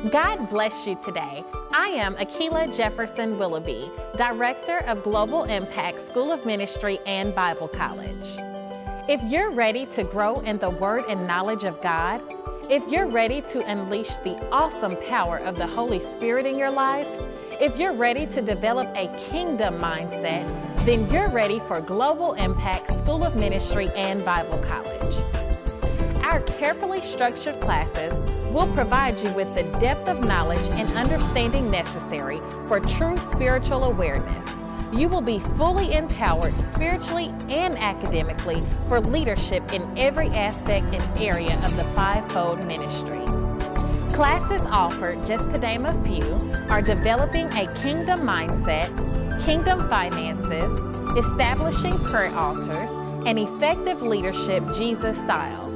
God bless you today. I am Akila Jefferson Willoughby, Director of Global Impact School of Ministry and Bible College. If you're ready to grow in the Word and knowledge of God, if you're ready to unleash the awesome power of the Holy Spirit in your life, if you're ready to develop a kingdom mindset, then you're ready for Global Impact School of Ministry and Bible College. Our carefully structured classes will provide you with the depth of knowledge and understanding necessary for true spiritual awareness. You will be fully empowered spiritually and academically for leadership in every aspect and area of the fivefold ministry. Classes offered, just to name a few, are developing a kingdom mindset, kingdom finances, establishing prayer altars, and effective leadership Jesus style.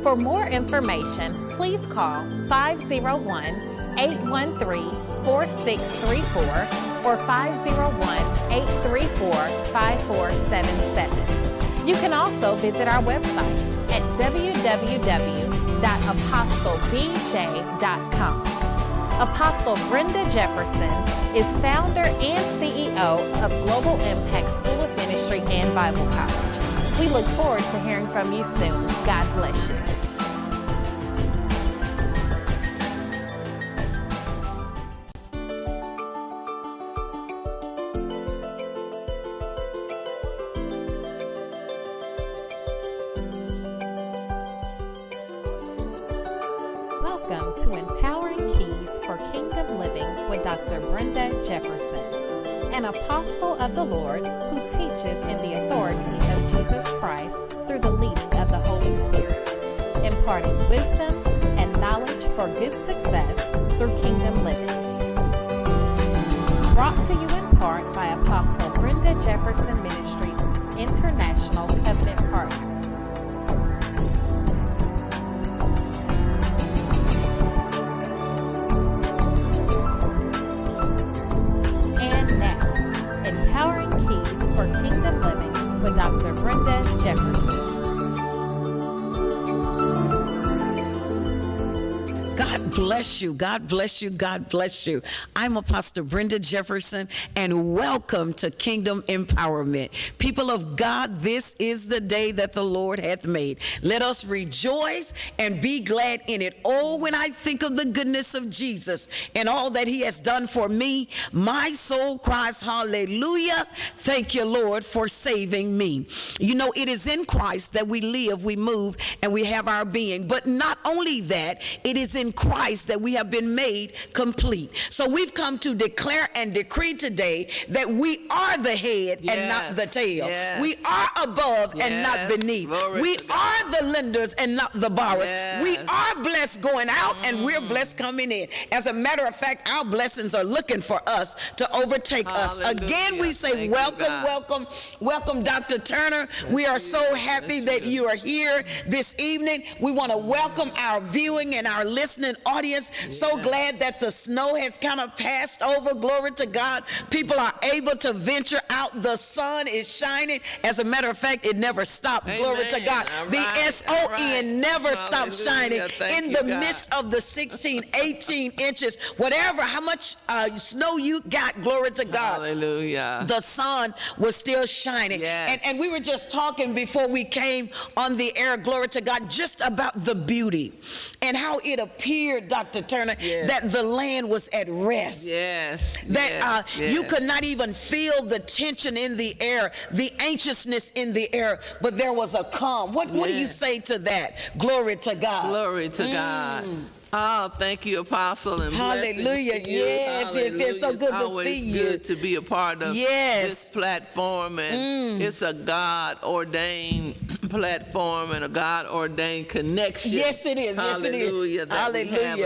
For more information, please call 501-813-4634 or 501-834-5477. You can also visit our website at www.apostlebj.com. Apostle Brenda Jefferson is founder and CEO of Global Impact School of Ministry and Bible College. We look forward to hearing from you soon. God bless you. Welcome to Empowering Keys for Kingdom Living with Dr. Brenda Jefferson, an apostle of the Lord who teaches in the authority of Jesus Christ through the leading of the Holy Spirit, imparting wisdom and knowledge for good success through kingdom living. Brought to you in part by Apostle Brenda Jefferson Ministries International Covenant Partner. Dr. Brenda Jefferson. God bless you. God bless you. God bless you. I'm Apostle Brenda Jefferson, and welcome to Kingdom Empowerment. People of God, this is the day that the Lord hath made. Let us rejoice and be glad in it. Oh, when I think of the goodness of Jesus and all that he has done for me, my soul cries hallelujah. Thank you, Lord, for saving me. You know, it is in Christ that we live, we move, and we have our being. But not only that, it is in Christ that we have been made complete. So we've come to declare and decree today that we are the head and not the tail. Yes. We are above and not beneath. Glory We to God. are the lenders and not the borrowers. Yes. We are blessed going out and we're blessed coming in. As a matter of fact, our blessings are looking for us to overtake us. Hallelujah. Again, we say Thank you, welcome, God. welcome, welcome, Dr. Turner. We are so happy that you are here this evening. We want to welcome our viewing and our listening audience. So glad that the snow has kind of passed over. Glory to God. People are able to venture out. The sun is shining. As a matter of fact, it never stopped. Amen. Glory to God. All The right. SON All right. never stopped shining. Hallelujah. Thank In you, the God. midst of the 16, 18 inches, whatever, how much snow you got, glory to God. Hallelujah. The sun was still shining. Yes. And we were just talking before we came on the air, glory to God, just about the beauty and how it appeared, Dr. Turner, Yes. that the land was at rest. Yes. That yes. you could not even feel the tension in the air, the anxiousness in the air, but there was a calm. What do you Yes. say to that? Glory to God. Glory to God. Oh, thank you, Apostle, and blessings Hallelujah. to you. Yes, it's so Hallelujah. good to It's always see you. good to be a part of Yes. this platform, and it's a God-ordained platform and a God-ordained connection. Yes, it is. Yes, it is. Hallelujah. that we have.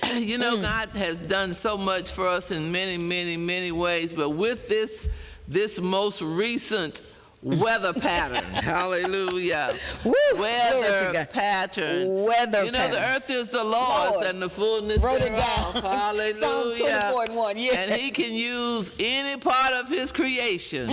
Hallelujah. You know, God has done so much for us in many, many, many ways, but with this most recent weather pattern. Hallelujah. Woo, glory to Weather God. pattern. Weather You know, pattern. the earth is the Lord's Lord's. and the fullness Wrote it thereof. down. Hallelujah. Psalms 24:1, yeah. And he can use any part of his creation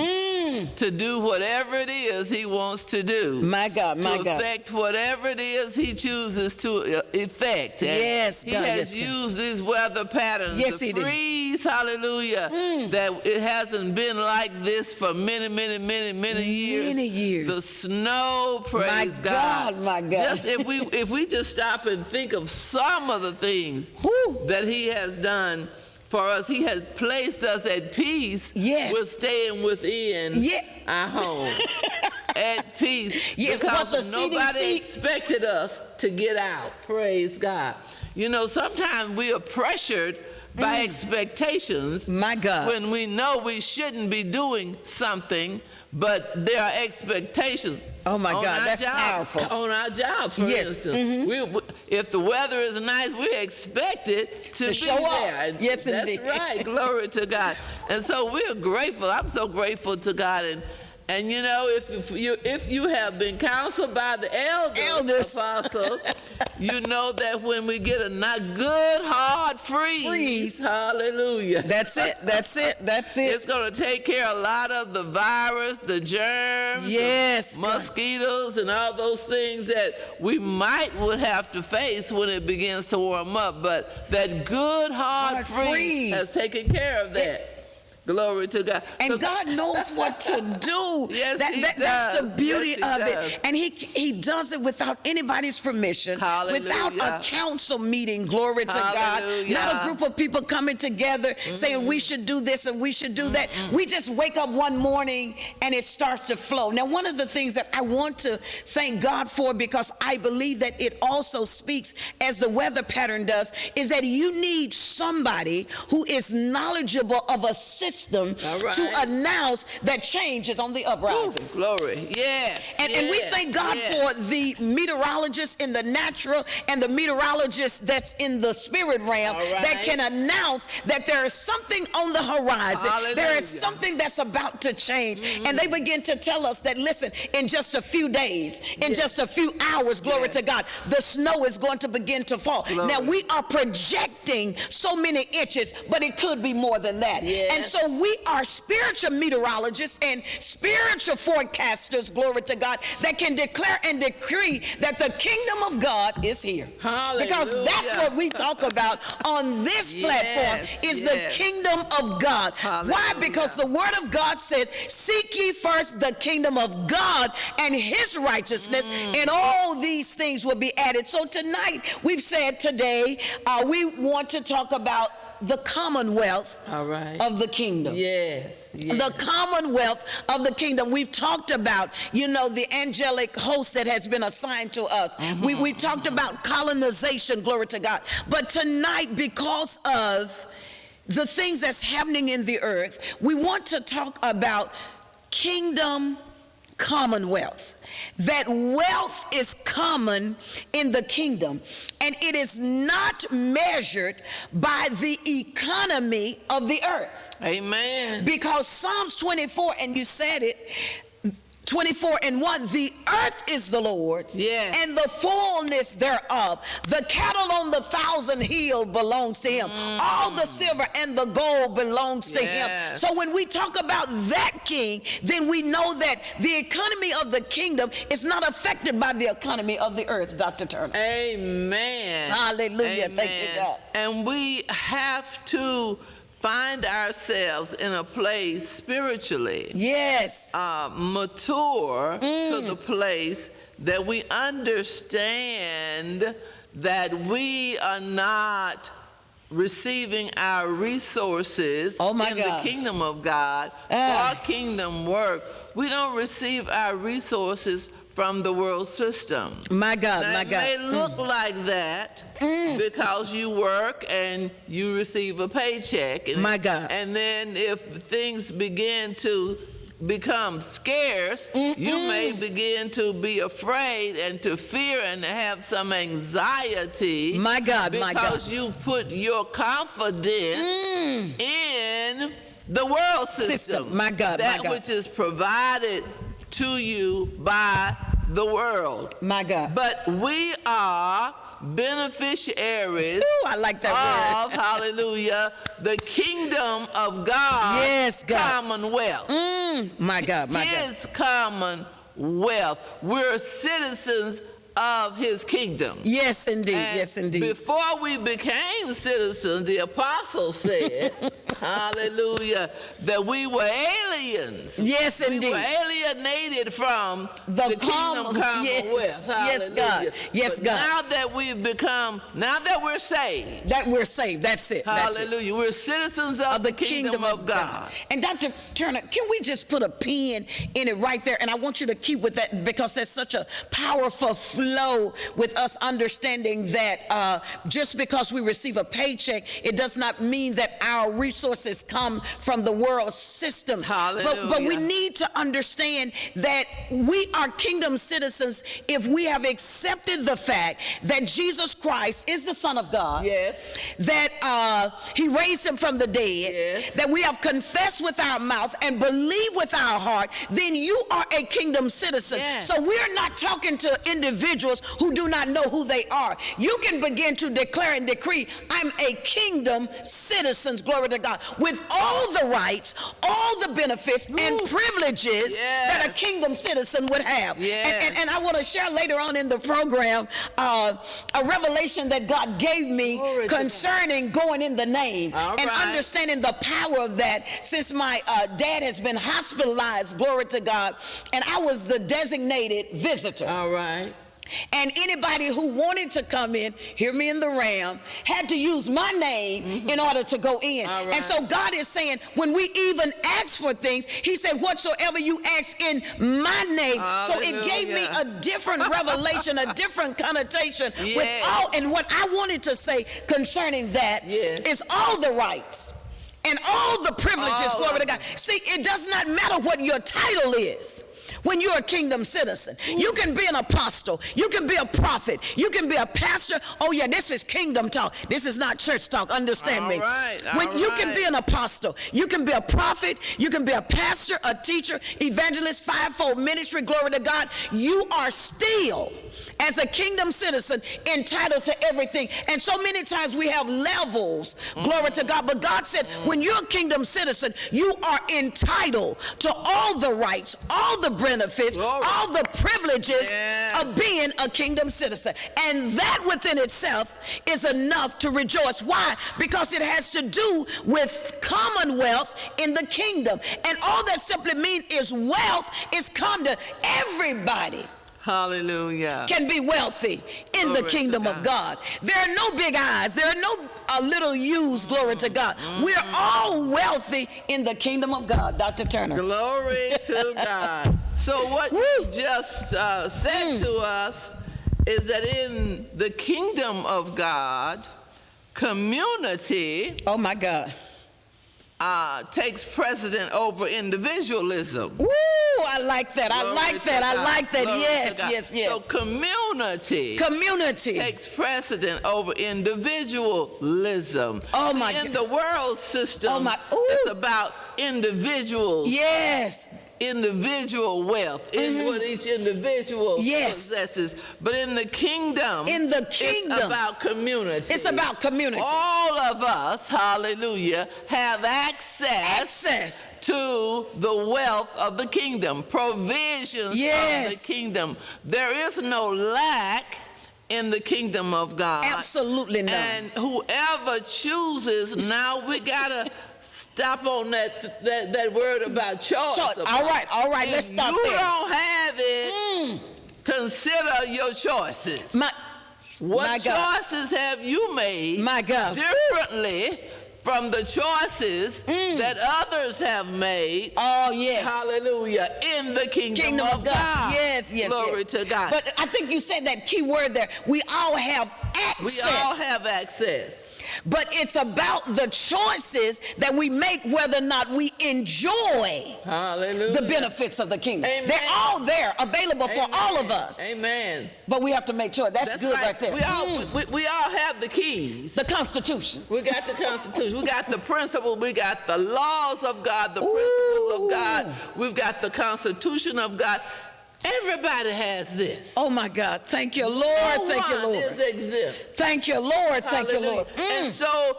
to do whatever it is he wants to do. My God, my to God. effect whatever it is he chooses to effect. And Yes, he God, has yes, God. used these weather patterns Yes, to he did. freeze, hallelujah, that it hasn't been like this for many, many, many, many years. Many years. The snow, praise My God, my God. Just if we just stop and think of some of the things Woo. that he has done for us, he has placed us at peace Yes. with staying within Yeah. our home. At peace. Yes, because what the nobody CDC expected us to get out. Praise God. You know, sometimes we are pressured by expectations My God. when we know we shouldn't be doing something, but there are expectations. Oh, my on God, our that's job, powerful. On our job, for Yes. instance. If the weather is nice, we expect it to be show up. there. And Yes, that's indeed. right. Glory to God. And so we're grateful. I'm so grateful to God. And you know, if you have been counseled by the elders, apostle, you know that when we get a not good hard freeze, hallelujah. That's it. That's it. That's it. It's going to take care of a lot of the virus, the germs, Yes, the mosquitoes, and all those things that we would have to face when it begins to warm up. But that good hard freeze has taken care of that. Glory to God. And So- God knows what to do. Yes, he That's the does. beauty Yes, he of does. it. And he does it without anybody's permission, Hallelujah. without a council meeting, glory to Hallelujah. God. Not a group of people coming together saying we should do this and we should do that. We just wake up one morning and it starts to flow. Now, one of the things that I want to thank God for, because I believe that it also speaks as the weather pattern does, is that you need somebody who is knowledgeable of a system All right. to announce that change is on the uprising. Glory. Yes. And we thank God for the meteorologists in the natural and the meteorologists that's in the spirit realm All right. that can announce that there is something on the horizon. Hallelujah. There is something that's about to change. And they begin to tell us that, listen, in just a few days, in just a few hours, glory to God, the snow is going to begin to fall. Glory. Now, we are projecting so many inches, but it could be more than that. Yes. And so we are spiritual meteorologists and spiritual forecasters, glory to God, that can declare and decree that the kingdom of God is here. Hallelujah. Because that's what we talk about on this platform, is the kingdom of God. Hallelujah. Why? Because the word of God says, seek ye first the kingdom of God and his righteousness, and all these things will be added. So tonight, we've said today, we want to talk about the commonwealth All right. of the kingdom. Yes. The commonwealth of the kingdom. We've talked about, you know, the angelic host that has been assigned to us. We talked about colonization, glory to God. But tonight, because of the things that's happening in the earth, we want to talk about kingdom commonwealth. That wealth is common in the kingdom, and it is not measured by the economy of the earth. Amen. Because Psalms 24, and you said it, 24:1, the earth is the Lord's, Yes. and the fullness thereof. The cattle on the 1,000 hill belongs to him. All the silver and the gold belongs to him. Yes. So when we talk about that king, then we know that the economy of the kingdom is not affected by the economy of the earth, Dr. Turner. Amen. Hallelujah. Amen. Thank you, God. And we have to find ourselves in a place spiritually, Yes. mature to the place that we understand that we are not receiving our resources Oh, my in God. the kingdom of God for kingdom work. We don't receive our resources from the world system. My God, Now, my it God. may look like that because you work and you receive a paycheck. And, My God. And then if things begin to become scarce, you may begin to be afraid and to fear and to have some anxiety. My God, my God. Because you put your confidence in the world system. My God, my That God. which is provided to you by the world. My God. But we are beneficiaries Ooh, I like that of, hallelujah, the kingdom of God, Yes, God. commonwealth. word. My God, my God. His commonwealth. We're citizens of his kingdom. Yes, indeed. And Yes, indeed. before we became citizens, the apostles said, hallelujah, that we were aliens. Yes, We indeed. were alienated from the kingdom commonwealth. Yes, yes, Hallelujah. God. Yes, But God. now that we're saved, That we're saved. That's it. That's it. hallelujah, we're citizens of the kingdom of God. And Dr. Turner, can we just put a pin in it right there? And I want you to keep with that because there's such a powerful flow with us understanding that just because we receive a paycheck, it does not mean that our resources come from the world system. Hallelujah. But we need to understand that we are kingdom citizens if we have accepted the fact that Jesus Christ is the Son of God. Yes. That he raised him from the dead, Yes. that we have confessed with our mouth and believe with our heart, then you are a kingdom citizen. Yes. So we're not talking to individuals who do not know who they are. You can begin to declare and decree, I'm a kingdom citizen, glory to God, with all the rights, all the benefits and privileges Yes. that a kingdom citizen would have. Yes. And I want to share later on in the program a revelation that God gave me Glory to concerning going in the name All and right. understanding the power of that since my dad has been hospitalized, glory to God, and I was the designated visitor. All right. And anybody who wanted to come in, hear me in the ram, had to use my name in order to go in. All right. And so God is saying, when we even ask for things, he said, whatsoever you ask in my name. So it gave me Hallelujah. a different revelation, a different connotation with Yes. all. And what I wanted to say concerning that Yes. is all the rights and all the privileges, All glory of to God. See, it does not matter what your title is. When you're a kingdom citizen, you can be an apostle, you can be a prophet, you can be a pastor. Oh yeah, this is kingdom talk. This is not church talk. Understand me? All right, When all you can right. be an apostle, you can be a prophet, you can be a pastor, a teacher, evangelist, fivefold ministry. Glory to God. You are still, as a kingdom citizen, entitled to everything. And so many times we have levels. Glory to God. But God said, when you're a kingdom citizen, you are entitled to all the rights, all the benefits, Glory. all the privileges Yes. of being a kingdom citizen. And that within itself is enough to rejoice. Why? Because it has to do with commonwealth in the kingdom. And all that simply means is wealth is come to everybody. Hallelujah. Can be wealthy in the Glory to kingdom of God. There are no big eyes. There are no little U's, glory to God. We're all wealthy in the kingdom of God, Dr. Turner. Glory to God. So what you just said to us is that in the kingdom of God, community Oh, my God. takes precedent over individualism. Woo, I like that. I Glory like to that. I God. like that. Glory to Yes, God. yes, yes. So community Community. takes precedent over individualism. Oh, See, my in God. the world system, Oh, my- Ooh. it's about individuals. Yes. Individual wealth in what each individual Yes. possesses, but in the kingdom, In the kingdom. it's about community. It's about community. All of us, hallelujah, have Access. to the wealth of the kingdom, provisions Yes. of the kingdom. There is no lack in the kingdom of God. Absolutely none. And whoever chooses, now we gotta stop on that word about choice. So, all right, let's stop If you there. don't have it, consider your choices. My What God. choices have you made My God. differently from the choices that others have made? Oh, yes. Hallelujah. In the kingdom of God. Yes, yes, Glory yes. to God. But I think you said that key word there. We all have access. We all have access. But it's about the choices that we make, whether or not we enjoy Hallelujah. the benefits of the kingdom. Amen. They're all there, available for all of us. Amen. But we have to make sure. That's good right there. We all have the keys. The Constitution. We got the Constitution. We got the principle. We got the laws of God, the principles of God. We've got the Constitution of God. Everybody has this. Oh my God. Thank you, Lord. No Thank you, one Lord. is exempt. Thank you, Lord. Thank you, Lord. And so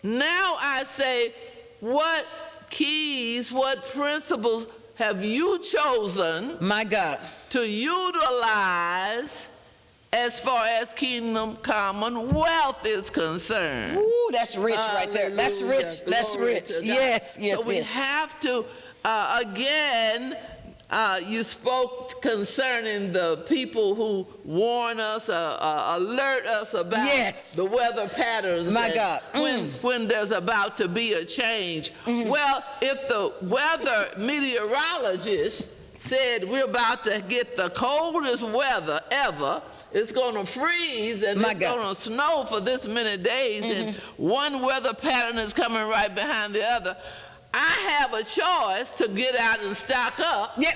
now I say, what keys, what principles have you chosen My God. to utilize as far as Kingdom Commonwealth is concerned? Ooh, that's rich right there. That's Hallelujah. rich. That's Glory rich. to God. Yes, yes, So we yes. have to, again, you spoke concerning the people who warn us, alert us about Yes. the weather patterns. My and God. When there's about to be a change. Well, if the weather meteorologist said we're about to get the coldest weather ever, it's going to freeze and My it's God. going to snow for this many days, and one weather pattern is coming right behind the other, I have a choice to get out and stock up. Yeah.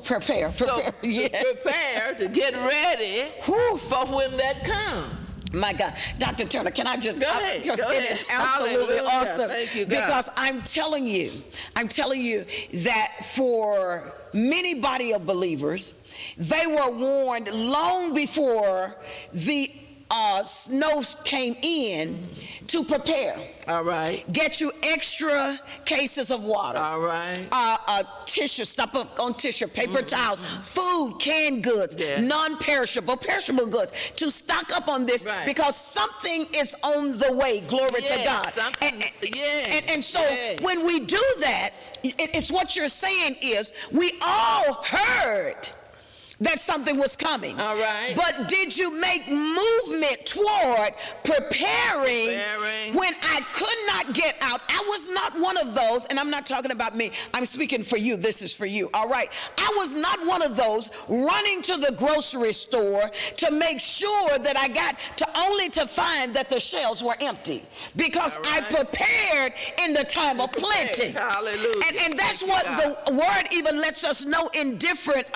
Prepare. So Yeah. prepare to get ready Whew. for when that comes. My God. Dr. Turner, can I just Go ahead, because go it ahead. is absolutely Hallelujah. awesome. Thank you, God. Because I'm telling you that for many body of believers, they were warned long before the snow came in to prepare. All right. Get you extra cases of water. All right. Tissue, stop up on tissue, paper towels, food, canned goods, Yeah. non-perishable, perishable goods, to stock up on this Right. because something is on the way. Glory to Yes, God. something- yes, And so yes. when we do that, it's what you're saying is we all heard that something was coming. All right. But did you make movement toward preparing when I could not get out? I was not one of those, and I'm not talking about me. I'm speaking for you. This is for you. All right. I was not one of those running to the grocery store to make sure that I got only to find that the shelves were empty, because All I right. prepared in the time of plenty. Hallelujah. And that's Thank you, what God. the word even lets us know in different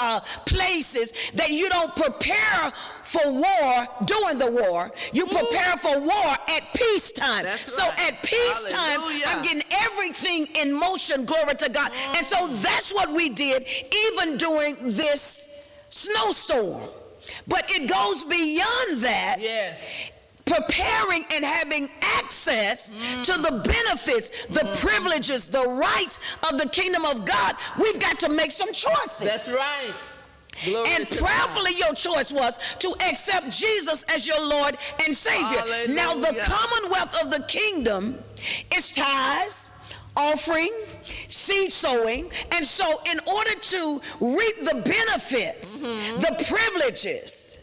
places, that you don't prepare for war during the war. You prepare for war at peacetime. That's So right. at peacetime, Hallelujah. I'm getting everything in motion, glory to God. And so that's what we did even during this snowstorm. But it goes beyond that. Yes. Preparing and having access to the benefits, the privileges, the rights of the kingdom of God, we've got to make some choices. That's right. Glory And to prayerfully, your choice was to accept Jesus as your Lord and Savior. Hallelujah. Now, the commonwealth of the kingdom is tithes, offering, seed sowing. And so, in order to reap the benefits, the privileges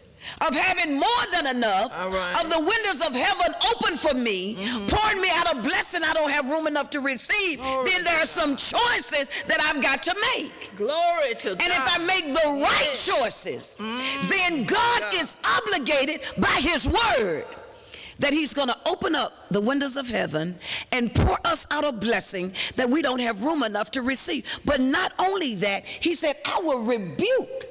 of having more than enough, All right. of the windows of heaven open for me, pouring me out a blessing I don't have room enough to receive, Glory then to there are some choices that I've got to make. Glory to God. And if I make the right choices, then God is obligated by his word that he's going to open up the windows of heaven and pour us out a blessing that we don't have room enough to receive. But not only that, he said, I will rebuke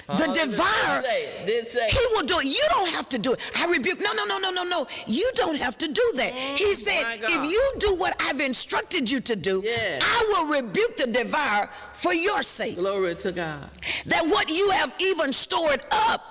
the devourer. Did say. He will do it. You don't have to do it. I rebuke. No. You don't have to do that. He said, my God. if you do what I've instructed you to do, Yes. I will rebuke the devourer for your sake. Glory to God. That what you have even stored up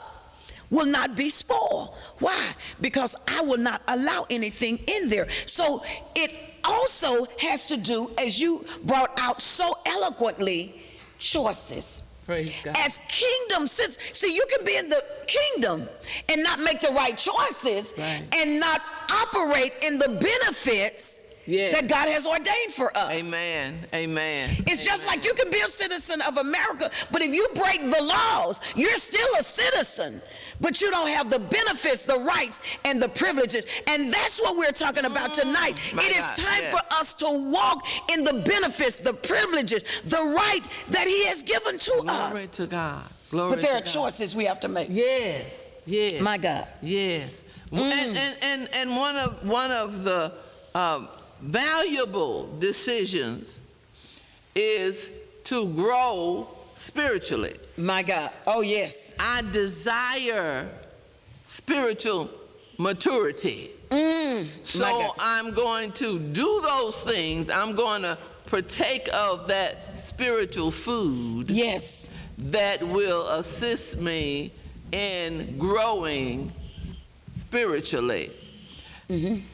will not be spoiled. Why? Because I will not allow anything in there. So it also has to do, as you brought out so eloquently, choices. Praise God. As kingdom citizens, see, you can be in the kingdom and not make the right choices, Right. and not operate in the benefits Yeah. that God has ordained for us. Amen. Amen. It's just like you can be a citizen of America, but if you break the laws, you're still a citizen, but you don't have the benefits, the rights, and the privileges. And that's what we're talking about tonight. My It is God, time yes. for us to walk in the benefits, the privileges, the right that he has given to Glory us. to God. Glory But there to are God. choices we have to make. Yes. Yes. My God. Yes. And one of the valuable decisions is to grow spiritually. My God. Oh, yes. I desire spiritual maturity. My So God. I'm going to do those things. I'm going to partake of that spiritual food Yes. that will assist me in growing spiritually.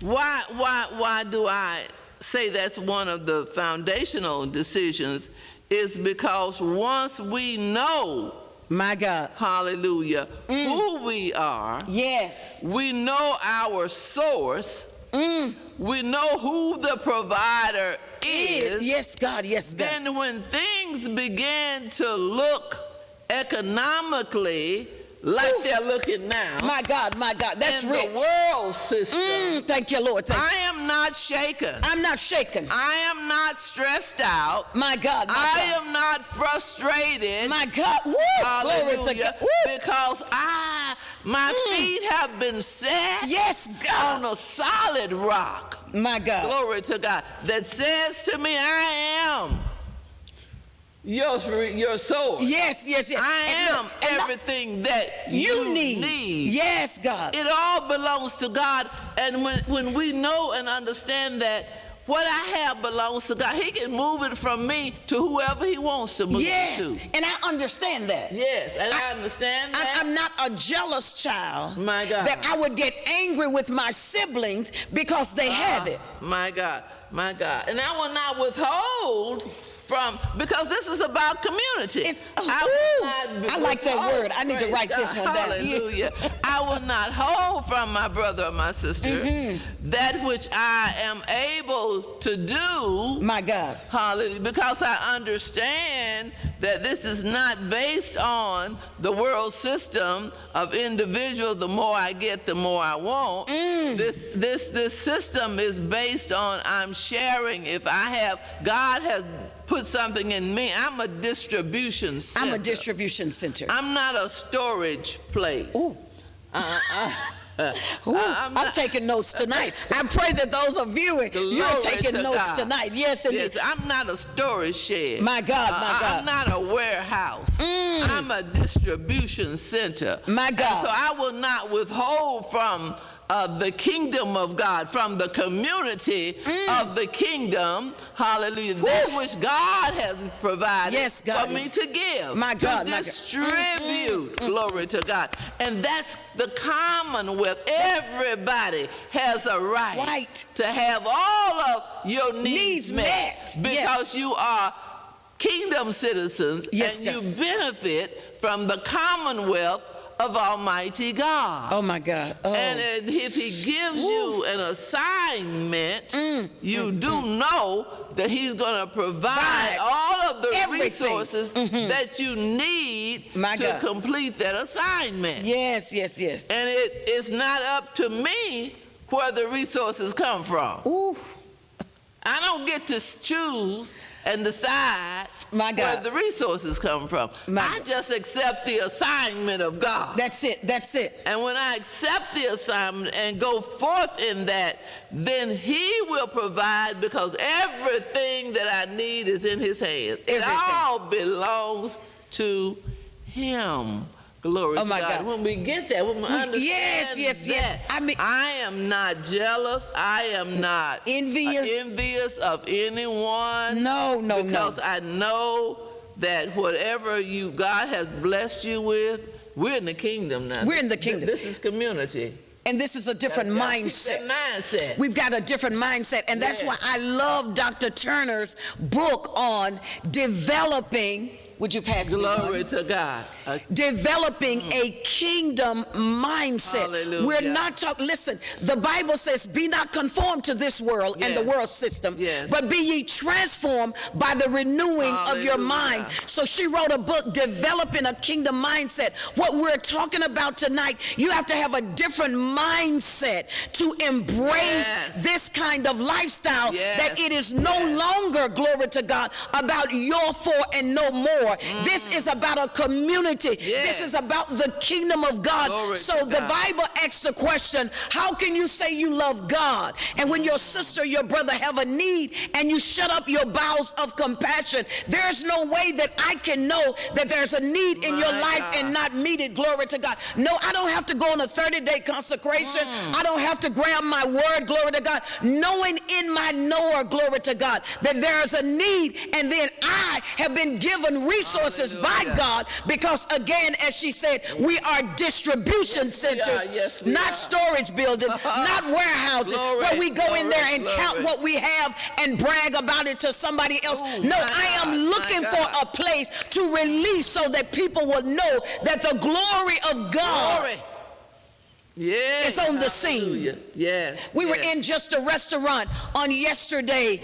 Why do I say that's one of the foundational decisions? Is because once we know, My God. hallelujah, who we are, Yes. we know our source, we know who the provider is, Yes, God. Yes, God. then when things begin to look economically like they're looking now, My God. My God. That's in rich. the world system, Thank you, Lord. Thank you. I am not shaken. I'm not shaken. I am not stressed out. My God. My I God. am not frustrated. My God. Woo. Glory to Hallelujah. God. Woo. Because my feet have been set Yes, God. on a solid rock. My God. Glory to God. That says to me, I am your source. Yes, yes, yes. I And am look, and everything that you need. Yes, God. It all belongs to God. And when we know and understand that what I have belongs to God, He can move it from me to whoever He wants to move Yes. it to. And I understand that. Yes, and I understand that. I'm not a jealous child. My God. That I would get angry with my siblings because they have it. My God, my God. And I will not withhold from, because this is about community. It's I like that withhold. word. I need to Praise write this God. one down. Hallelujah. I will not hold from my brother or my sister that which I am able to do. My God. Hallelujah. Because I understand that this is not based on the world system of individual. The more I get, the more I want. This system is based on I'm sharing. If I have, God has put something in me. I'm a distribution center. I'm a distribution center. I'm not a storage place. Ooh. I'm taking notes tonight. I pray that those are viewing, you're Glory taking to notes God. tonight. Yes, indeed. Yes, I'm not a storage shed. My God, my God. I'm not a warehouse. I'm a distribution center. My God. And so I will not withhold from the kingdom of God, from the community of the kingdom, hallelujah, that which God has provided Yes, God. for me to give, My God, to my God. distribute, glory to God. And that's the commonwealth. Everybody has a right to have all of your needs met because you are kingdom citizens Yes, and God. you benefit from the commonwealth of Almighty God. Oh, my God. Oh. And if He gives you an assignment, you do know that He's going to provide all of the Everything. resources that you need My to God. complete that assignment. Yes, yes, yes. And it's not up to me where the resources come from. Ooh. I don't get to choose and decide My God. where the resources come from. My I God. just accept the assignment of God. That's it. That's it. And when I accept the assignment and go forth in that, then He will provide, because everything that I need is in His hands. It Everything. all belongs to Him. Glory Oh, to my God. God. When we get that, when we understand yes. that, I am not jealous. I am not envious of anyone. No. Because I know that whatever God has blessed you with, we're in the kingdom now. We're in the kingdom. This is community. And this is a different Gotta keep mindset. that mindset. We've got a different mindset. And that's Yes. why I love Dr. Turner's book on developing. Would you pass me one? Glory to God. Developing a kingdom mindset. Hallelujah. We're not talking, listen, the Bible says, be not conformed to this world and the Yes. world system, Yes. but be ye transformed by the renewing of your Hallelujah. mind. So she wrote a book, Developing a Kingdom Mindset. What we're talking about tonight, you have to have a different mindset to embrace Yes. this kind of lifestyle, Yes. that it is no longer, glory to God, about your for and no more. This is about a community. Yes. This is about the kingdom of God. Glory So to the God. Bible asks the question, how can you say you love God and when your sister, your brother have a need and you shut up your bowels of compassion? There's no way that I can know that there's a need in your My life God. and not meet it. Glory to God. No, I don't have to go on a 30-day consecration. I don't have to grab my word. Glory to God. God, knowing in my knower, glory to God, that there is a need, and then I have been given resources by God, because again, as she said, we are distribution centers, not storage buildings, not warehouses, where we go in there and count what we have and brag about it to somebody else. No, I am looking for a place to release so that people will know that the glory of God is on the scene. Yes. We were in just a restaurant on yesterday,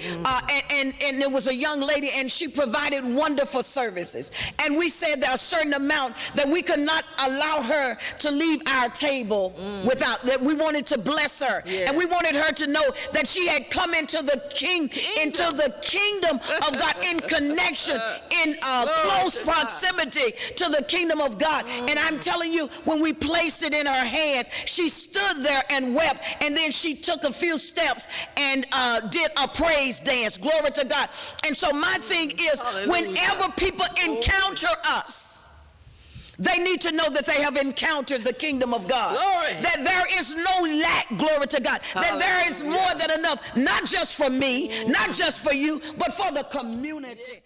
and there was a young lady, and she provided wonderful services. And we said that a certain amount that we could not allow her to leave our table without, that we wanted to bless her. And we wanted her to know that she had come into the kingdom of God, in connection, in close proximity to the kingdom of God. And I'm telling you, when we placed it in her hands, she stood there and wept, and then she took a few steps and did a praise dance. Glory to God. And so my thing is, whenever people encounter us, they need to know that they have encountered the kingdom of God. Glory. That there is no lack, glory to God. That there is more than enough, not just for me, not just for you, but for the community.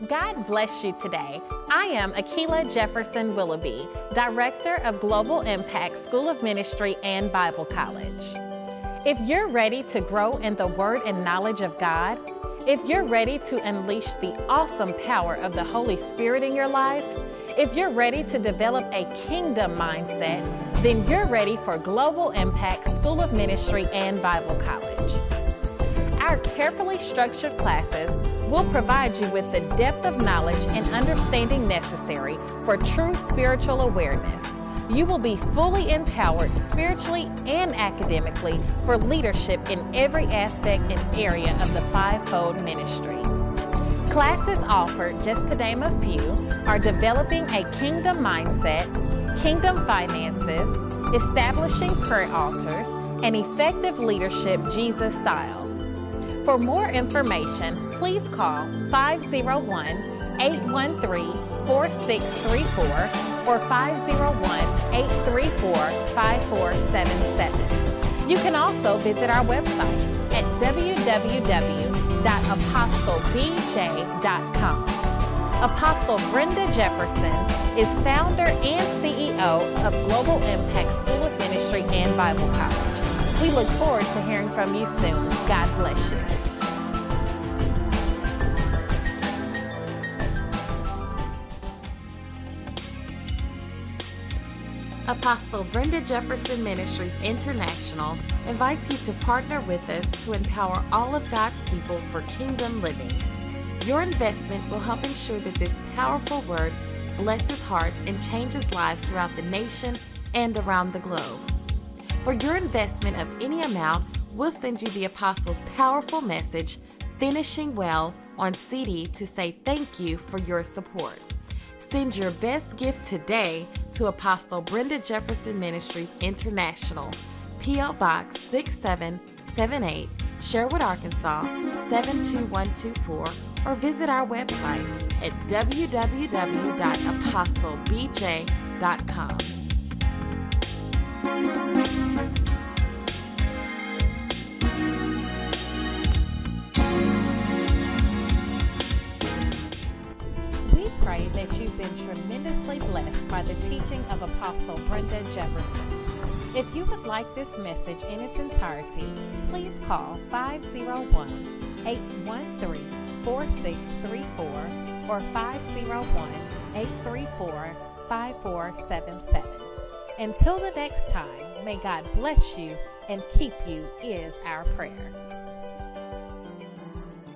God bless you today. I am Akila Jefferson Willoughby, Director of Global Impact School of Ministry and Bible College. If you're ready to grow in the Word and knowledge of God, if you're ready to unleash the awesome power of the Holy Spirit in your life, if you're ready to develop a kingdom mindset, then you're ready for Global Impact School of Ministry and Bible College. Our carefully structured classes will provide you with the depth of knowledge and understanding necessary for true spiritual awareness. You will be fully empowered spiritually and academically for leadership in every aspect and area of the fivefold ministry. Classes offered, just to name a few, are developing a kingdom mindset, kingdom finances, establishing prayer altars, and effective leadership Jesus style. For more information, please call 501-813-4634 or 501-834-5477. You can also visit our website at www.apostlebj.com. Apostle Brenda Jefferson is founder and CEO of Global Impact School of Ministry and Bible College. We look forward to hearing from you soon. God bless you. Apostle Brenda Jefferson Ministries International invites you to partner with us to empower all of God's people for kingdom living. Your investment will help ensure that this powerful word blesses hearts and changes lives throughout the nation and around the globe. For your investment of any amount, we'll send you the Apostle's powerful message, Finishing Well, on CD to say thank you for your support. Send your best gift today to Apostle Brenda Jefferson Ministries International, P.O. Box 6778, Sherwood, Arkansas 72124, or visit our website at www.apostlebj.com. We pray that you've been tremendously blessed by the teaching of Apostle Brenda Jefferson. If you would like this message in its entirety, please call 501-813-4634 or 501-834-5477. Until the next time, may God bless you and keep you is our prayer.